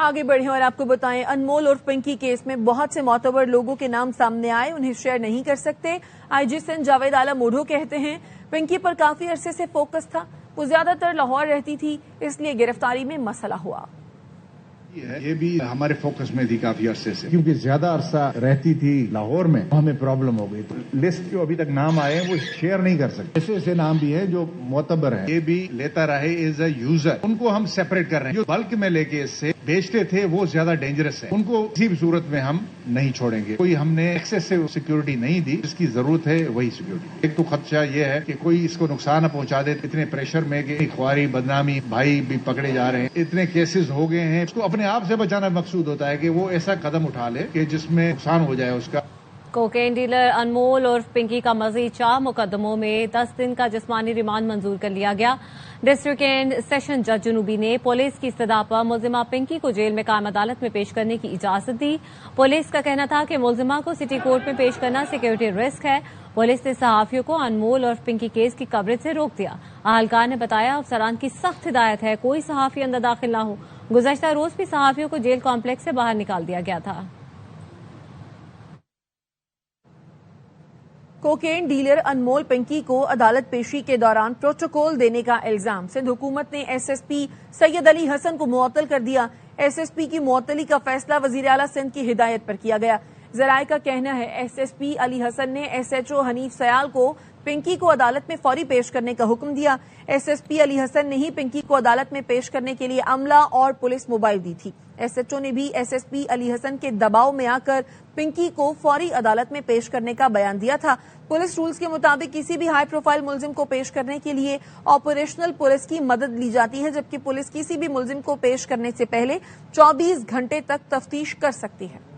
آگے بڑھیں اور آپ کو بتائیں انمول اور پنکی کیس میں بہت سے معتبر لوگوں کے نام سامنے آئے، انہیں شیئر نہیں کر سکتے۔ آئی جی سندھ جاوید عالم اوڈھو کہتے ہیں پنکی پر کافی عرصے سے فوکس تھا، وہ زیادہ تر لاہور رہتی تھی، اس لیے گرفتاری میں مسئلہ ہوا۔ یہ بھی ہمارے فوکس میں تھی کافی عرصے سے، کیونکہ زیادہ عرصہ رہتی تھی لاہور میں، ہمیں پرابلم ہو گئی۔ تو لسٹ جو ابھی تک نام آئے ہیں وہ شیئر نہیں کر سکتے۔ ایسے نام بھی ہیں جو معتبر ہیں، یہ بھی لیتا رہے ایز اے یوزر، ان کو ہم سیپریٹ کر رہے ہیں۔ جو بلک میں لے کے اس سے بیچتے تھے وہ زیادہ ڈینجرس ہے، ان کو کسی بھی صورت میں ہم نہیں چھوڑیں گے۔ کوئی ہم نے ایکسیسو سیکورٹی نہیں دی، جس کی ضرورت ہے وہی سیکورٹی۔ ایک تو خدشہ یہ ہے کہ کوئی اس کو نقصان نہ پہنچا دے، اتنے پریشر میں کہ خواری بدنامی بھائی بھی پکڑے جا رہے ہیں، اتنے کیسز ہو گئے ہیں، اس کو اپنے آپ سے بچانا مقصود ہوتا ہے کہ وہ ایسا قدم اٹھا لے کہ جس میں نقصان ہو جائے اس کا۔ کوکین ڈیلر انمول اور پنکی کا مزید 4 مقدموں میں 10 دن کا جسمانی ریمانڈ منظور کر لیا گیا۔ ڈسٹرکٹ اینڈ سیشن جج جنوبی نے پولیس کی استدعا پر ملزمہ پنکی کو جیل میں قائم عدالت میں پیش کرنے کی اجازت دی۔ پولیس کا کہنا تھا کہ ملزمہ کو سٹی کورٹ میں پیش کرنا سیکورٹی رسک ہے۔ پولیس نے صحافیوں کو انمول اور پنکی کیس کی کوریج سے روک دیا۔ اہلکار نے بتایا افسران کی سخت ہدایت ہے کوئی صحافی اندر داخل نہ ہو۔ گزشتہ روز بھی صحافیوں کو جیل کمپلیکس سے باہر نکال دیا گیا تھا۔ کوکین ڈیلر انمول پنکی کو عدالت پیشی کے دوران پروٹوکول دینے کا الزام، سندھ حکومت نے ایس ایس پی سید علی حسن کو معطل کر دیا۔ ایس ایس پی کی معطلی کا فیصلہ وزیر اعلیٰ سندھ کی ہدایت پر کیا گیا۔ ذرائع کا کہنا ہے ایس ایس پی علی حسن نے ایس ایچ او حنیف سیال کو پنکی کو عدالت میں فوری پیش کرنے کا حکم دیا۔ ایس ایس پی علی حسن نے ہی پنکی کو عدالت میں پیش کرنے کے لیے عملہ اور پولیس موبائل دی تھی۔ ایس ایچ او نے بھی ایس ایس پی علی حسن کے دباؤ میں آ کر پنکی کو فوری عدالت میں پیش کرنے کا بیان دیا تھا۔ پولیس رولز کے مطابق کسی بھی ہائی پروفائل ملزم کو پیش کرنے کے لیے آپریشنل پولیس کی مدد لی جاتی ہے، جبکہ پولیس کسی بھی ملزم کو پیش کرنے سے پہلے 24 گھنٹے تک تفتیش کر سکتی ہے۔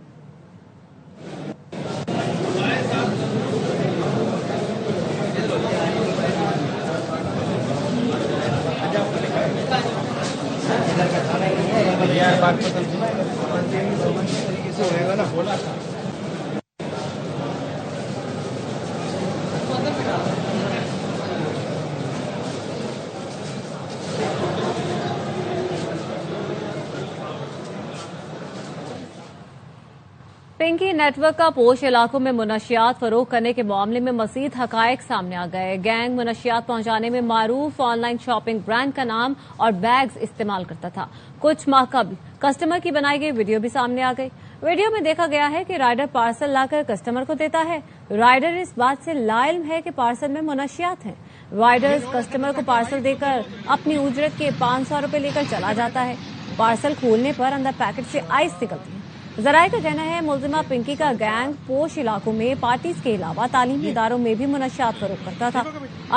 پنکی نیٹ ورک کا پوش علاقوں میں منشیات فروغ کرنے کے معاملے میں مزید حقائق سامنے آ گئے۔ گینگ منشیات پہنچانے میں معروف آن لائن شاپنگ برانڈ کا نام اور بیگز استعمال کرتا تھا۔ کچھ ماہ قبل کسٹمر کی بنائی گئی ویڈیو بھی سامنے آ گئی۔ ویڈیو میں دیکھا گیا ہے کہ رائڈر پارسل لا کر کسٹمر کو دیتا ہے۔ رائڈر اس بات سے لا علم ہے کہ پارسل میں منشیات ہیں۔ رائڈر کسٹمر کو پارسل دے کر اپنی اجرت کے 500 روپے لے کر چلا جاتا ہے۔ پارسل کھولنے پر اندر پیکٹ سے آئس نکلتی ہے۔ ذرائع کا کہنا ہے ملزمہ پنکی کا گینگ پوش علاقوں میں پارٹیز کے علاوہ تعلیمی اداروں میں بھی منشیات فروخت کرتا تھا۔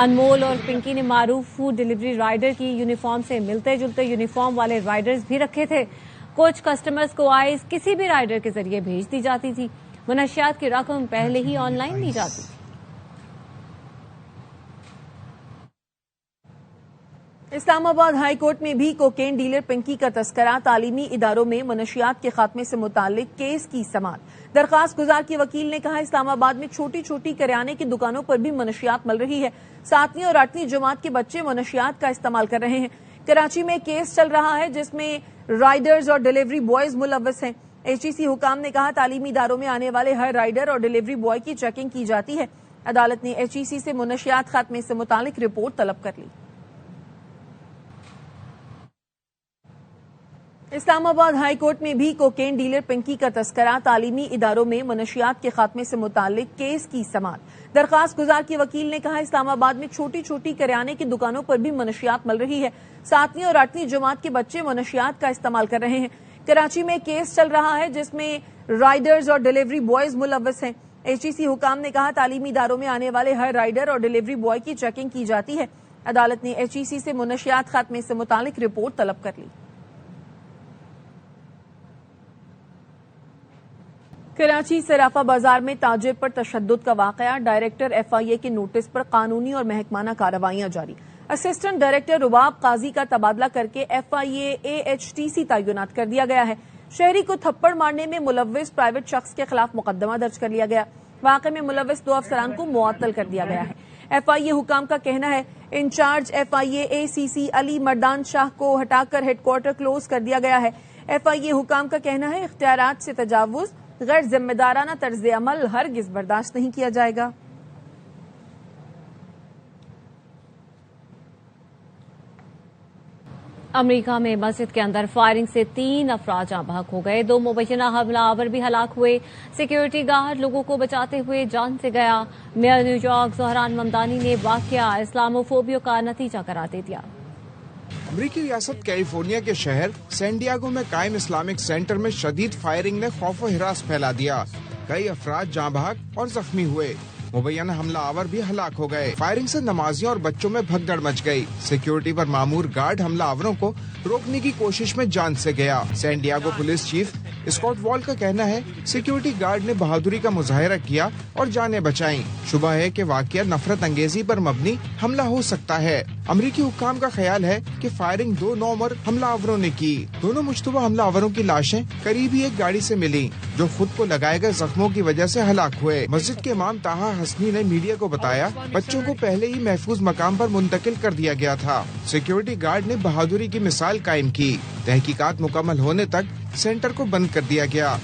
انمول اور پنکی نے معروف فوڈ ڈیلیوری رائڈر کی یونیفارم سے ملتے جلتے یونیفارم والے رائڈرز بھی رکھے تھے۔ کچھ کسٹمرز کو آئس کسی بھی رائڈر کے ذریعے بھیج دی جاتی تھی۔ منشیات کی رقم پہلے ہی آن لائن لی جاتی تھی۔ اسلام آباد ہائی کورٹ میں بھی کوکین ڈیلر پنکی کا تذکرہ، تعلیمی اداروں میں منشیات کے خاتمے سے متعلق کیس کی سماعت۔ درخواست گزار کے وکیل نے کہا اسلام آباد میں چھوٹی چھوٹی کریانے کی دکانوں پر بھی منشیات مل رہی ہے۔ 7ویں اور 8ویں جماعت کے بچے منشیات کا استعمال کر رہے ہیں۔ کراچی میں کیس چل رہا ہے جس میں رائڈرز اور ڈیلیوری بوائز ملوث ہیں۔ ایچ ای سی حکام نے کہا تعلیمی اداروں میں آنے والے ہر رائڈر اور ڈیلیوری بوائے کی چیکنگ کی جاتی ہے۔ عدالت نے ایچ ای سی سے منشیات خاتمے سے متعلق رپورٹ طلب کر لی۔ اسلام آباد ہائی کورٹ میں بھی کوکین ڈیلر پنکی کا تذکرہ، تعلیمی اداروں میں منشیات کے خاتمے سے متعلق کیس کی سماعت۔ درخواست گزار کے وکیل نے کہا اسلام آباد میں چھوٹی چھوٹی کریانے کی دکانوں پر بھی منشیات مل رہی ہے۔ 7ویں اور 8ویں جماعت کے بچے منشیات کا استعمال کر رہے ہیں۔ کراچی میں کیس چل رہا ہے جس میں رائڈرز اور ڈیلیوری بوائز ملوث ہیں۔ ایچ ای سی حکام نے کہا تعلیمی اداروں میں آنے والے ہر رائڈر اور ڈیلیوری بوائے کی چیکنگ کی جاتی ہے۔ عدالت نے ایچ ای سی سے منشیات خاتمے سے متعلق رپورٹ طلب کر لی۔ کراچی صرافہ بازار میں تاجر پر تشدد کا واقعہ، ڈائریکٹر ایف آئی اے کے نوٹس پر قانونی اور محکمانہ کارروائیاں جاری۔ اسسٹنٹ ڈائریکٹر رباب قاضی کا تبادلہ کر کے F I A H T C تعینات کر دیا گیا ہے۔ شہری کو تھپڑ مارنے میں ملوث پرائیویٹ شخص کے خلاف مقدمہ درج کر لیا گیا۔ واقعے میں ملوث 2 افسران کو معطل کر دیا گیا ہے۔ ایف آئی اے حکام کا کہنا ہے انچارج ایف آئی اے سی سی علی مردان شاہ کو ہٹا کر ہیڈ کوارٹر کلوز کر دیا گیا ہے۔ FIA حکام کا کہنا ہے اختیارات سے تجاوز، غیر ذمہ دارانہ طرز عمل ہرگز برداشت نہیں کیا جائے گا۔ امریکہ میں مسجد کے اندر فائرنگ سے 3 افراد جاں بحق ہو گئے، 2 مبینہ حملہ آور بھی ہلاک ہوئے۔ سیکیورٹی گارڈ لوگوں کو بچاتے ہوئے جان سے گیا۔ Mayor new York Dhahran Mamdani نے واقعہ اسلاموفوبیا کا نتیجہ قرار دے دیا۔ امریکی ریاست کیلیفورنیا کے شہر سین ڈیاگو میں قائم اسلامک سینٹر میں شدید فائرنگ نے خوف و ہراس پھیلا دیا، کئی افراد جاں بحق اور زخمی ہوئے، مبینہ حملہ آور بھی ہلاک ہو گئے۔ فائرنگ سے نمازیوں اور بچوں میں بھگدڑ مچ گئی، سیکیورٹی پر مامور گارڈ حملہ آوروں کو روکنے کی کوشش میں جان سے گیا۔ سین ڈیاگو پولیس چیف اسکاٹ وال کا کہنا ہے سیکیورٹی گارڈ نے بہادری کا مظاہرہ کیا اور جانیں بچائیں، شبہ ہے کہ واقعہ نفرت انگیزی پر مبنی حملہ ہو سکتا ہے۔ امریکی حکام کا خیال ہے کہ فائرنگ 2 نوعمر حملہ آوروں نے کی۔ دونوں مشتبہ حملہ آوروں کی لاشیں قریبی ایک گاڑی سے ملی جو خود کو لگائے گئے زخموں کی وجہ سے ہلاک ہوئے۔ مسجد کے امام طاہا حسنی نے میڈیا کو بتایا بچوں کو پہلے ہی محفوظ مقام پر منتقل کر دیا گیا تھا۔ سیکیورٹی گارڈ نے بہادری کی مثال قائم کی، تحقیقات مکمل ہونے تک سینٹر کو بند کر دیا گیا۔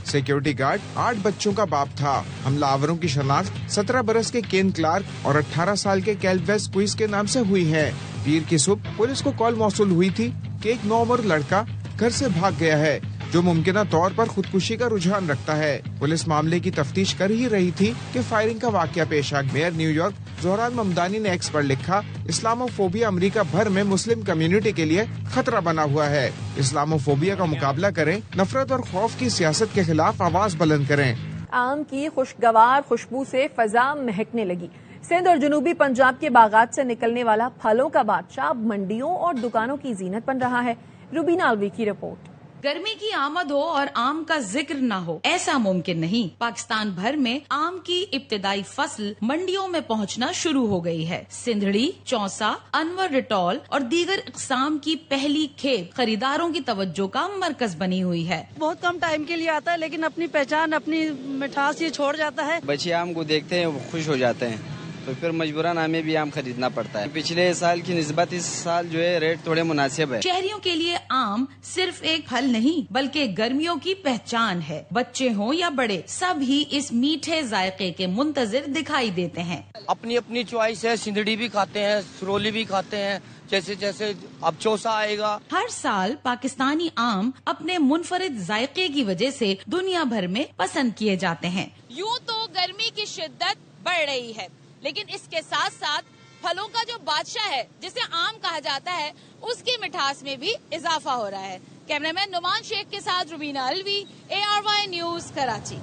سیکیورٹی گارڈ 8 بچوں کا باپ تھا۔ حملہ آوروں کی شناخت 17 برس کے کین کلارک اور 18 سال کے کیلویس کوئز کے نام سے ہوئی ہے۔ پیر کی صبح پولیس کو کال موصول ہوئی تھی کہ ایک 9 عمر لڑکا گھر سے بھاگ گیا ہے جو ممکنہ طور پر خودکشی کا رجحان رکھتا ہے۔ پولیس معاملے کی تفتیش کر ہی رہی تھی کہ فائرنگ کا واقعہ پیش آ گیا۔ Mayor new York Dhahran Mamdani نے ایکس پر لکھا اسلاموفوبیا امریکہ بھر میں مسلم کمیونٹی کے لیے خطرہ بنا ہوا ہے، اسلاموفوبیا کا مقابلہ کریں، نفرت اور خوف کی سیاست کے خلاف آواز بلند کریں۔ آم کی خوشگوار خوشبو سے فضا مہکنے لگی۔ سندھ اور جنوبی پنجاب کے باغات سے نکلنے والا پھلوں کا بادشاہ منڈیوں اور دکانوں کی زینت بن رہا ہے۔ روبینہ الوی کی رپورٹ۔ گرمی کی آمد ہو اور آم کا ذکر نہ ہو، ایسا ممکن نہیں۔ پاکستان بھر میں آم کی ابتدائی فصل منڈیوں میں پہنچنا شروع ہو گئی ہے۔ سندھڑی، چونسا، انور رٹول اور دیگر اقسام کی پہلی کھیپ خریداروں کی توجہ کا مرکز بنی ہوئی ہے۔ بہت کم ٹائم کے لیے آتا ہے لیکن اپنی پہچان، اپنی مٹھاس یہ چھوڑ جاتا ہے۔ بچے آم کو دیکھتے ہیں وہ خوش ہو جاتے ہیں، تو پھر مجبوراً ہمیں بھی آم خریدنا پڑتا ہے۔ پچھلے سال کی نسبت اس سال جو ہے ریٹ تھوڑے مناسب ہے۔ شہریوں کے لیے آم صرف ایک پھل نہیں بلکہ گرمیوں کی پہچان ہے۔ بچے ہوں یا بڑے، سب ہی اس میٹھے ذائقے کے منتظر دکھائی دیتے ہیں۔ اپنی اپنی چوائس ہے، سندھڑی بھی کھاتے ہیں، سرولی بھی کھاتے ہیں، جیسے جیسے اب چوسا آئے گا۔ ہر سال پاکستانی آم اپنے منفرد ذائقے کی وجہ سے دنیا بھر میں پسند کیے جاتے ہیں۔ یوں تو گرمی کی شدت بڑھ رہی ہے، لیکن اس کے ساتھ ساتھ پھلوں کا جو بادشاہ ہے جسے آم کہا جاتا ہے، اس کی مٹھاس میں بھی اضافہ ہو رہا ہے۔ کیمرہ مین نعمان شیخ کے ساتھ Rubina الوی، ARY news Karachi.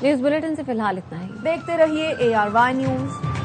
News bulletin سے فی الحال اتنا ہی۔ دیکھتے رہیے ARY نیوز۔